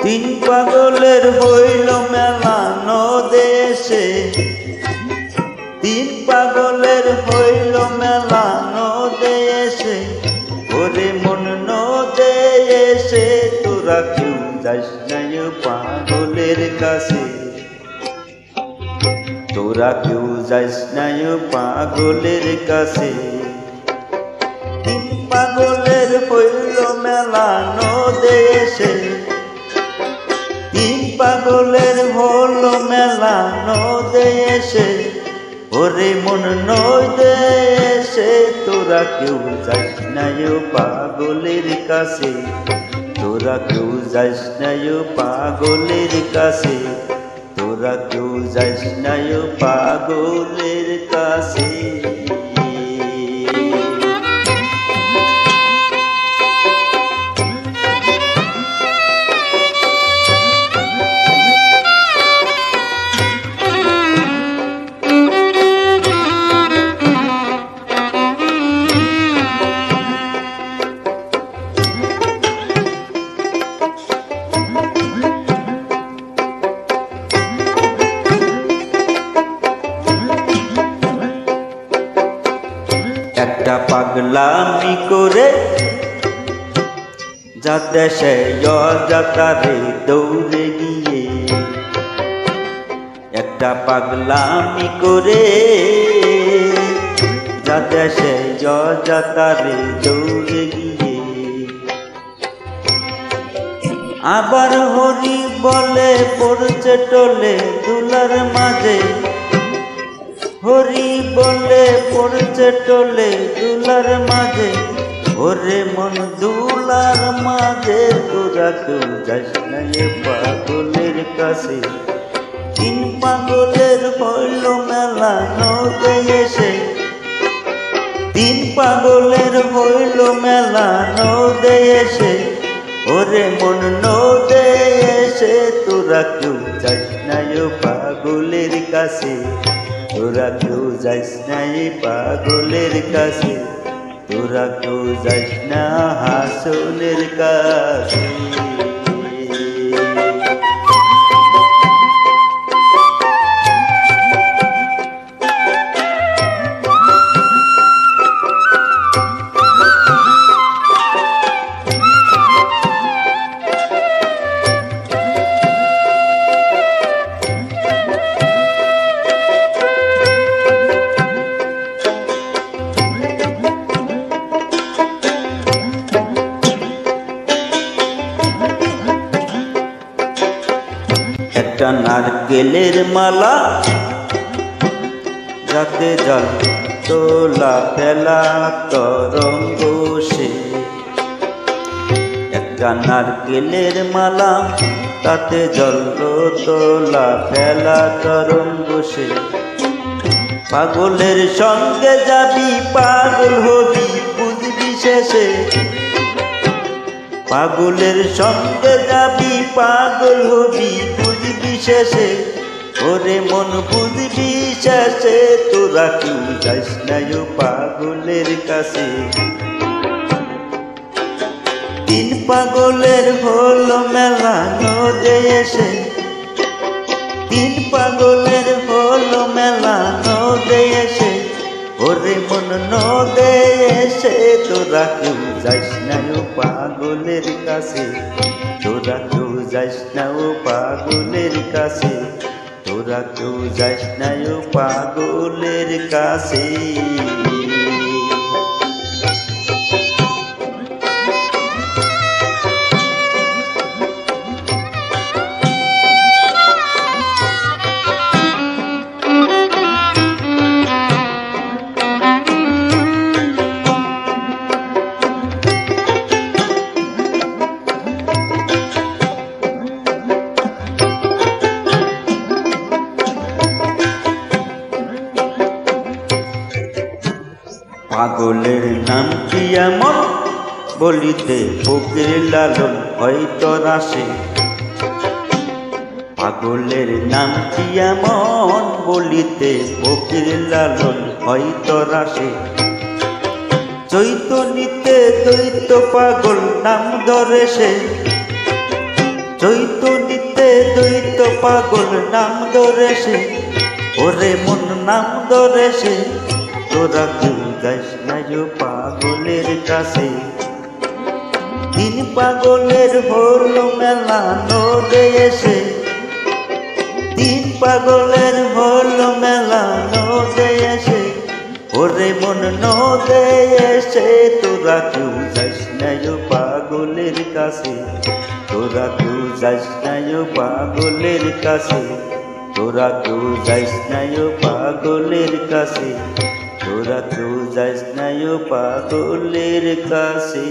তিন পাগলের হইল মেলানো দেশে, তিন পাগলের হইল মেলানো দেশে, ওরে মন দেশে তোরা কেউ যাস নাই পাগলের কাছে, তোরা কেউ যাস নাই পাগলের কাছে। তিন পাগলের হইল মেলানো দেশে, তিন পাগলের হলো মেলানো দেশে, ওরে মন দেশে তোরা কেউ যাস নাই পাগলের কাছে, তোরা কেউ যাস নাই পাগলের কাছে, তোরা কেউ যাস নাই পাগলের কাছে। একটা পাগলামি করে যা দেশে যাতারে দৌড়ে গিয়ে, একটা পাগলামি করে যা দেশে যাতারে দৌড়ে গিয়ে, আবার হরি বলে পড়ছে টোলে দুলার মাঝে, হরি বলে পড়ছে টোলে দুলার মাঝে, ওরে মন দুলার মাঝে তোরা কেউ যাস নাই পাগলের কাছে। তিন পাগলের হইল মেলানো দেশে, তিন পাগলের হইল মেলানো দেশে, ওরে মন দেশে তোরা কেউ যাস নাই পাগলের কাছে, তোরা কেউ যাস নাই পাগলের কাছে, তোরা কেউ যাস না হাসনের কাছে। একটা নারকেলের মালা যাতে জল তোলা ফেলা তরঙ্গ সে, একটা নারকেলের মালা তাতে জল তোলা ফেলা তরঙ্গ সে, পাগলের সঙ্গে যাবি পাগল হবি বুঝবি শেষে, পাগলের সঙ্গে যাবি পাগল হবি বুঝবি শেষে, ওরে মন বুঝবি শেষে তোরা কেউ যাস নাই পাগলের কাছে। তিন পাগলের হলো মেলানো দেশে, তিন পাগলের হলো মেলানো দেশে, ওরে মন দেশে তোরা কেউ যাস নাই পাগলের কাছে, তোরা কেউ যাস না পাগলের কাছে, তোরা কেউ যাস নাই পাগলের কাছে। পাগলের নাম কি এমন বলিতে ফকির লালন হয়তো রাসে। পাগলের নাম কি এমন বলিতে ফকির লালন হয়তো রাসে। চৈতন্যতে দ্বৈত পাগল নাম ধরে সে, চৈতন্যতে দ্বৈত পাগল নাম ধরে সে। ওরে মন নাম ধরে সে, তোরা কেউ যাস না পাগলের কাছে। তিন পাগলের হলো মেলা নদে এসে, তিন পাগলের হলো মেলা নদে এসে। ওরে মন নদে এসে, তোরা কেউ যাস না পাগলের কাছে। তোরা কেউ যাস না পাগলের কাছে, তোরা কেউ যাস না পাগলের কাছে, তোরা কেউ যাস না পাগলের কাছে।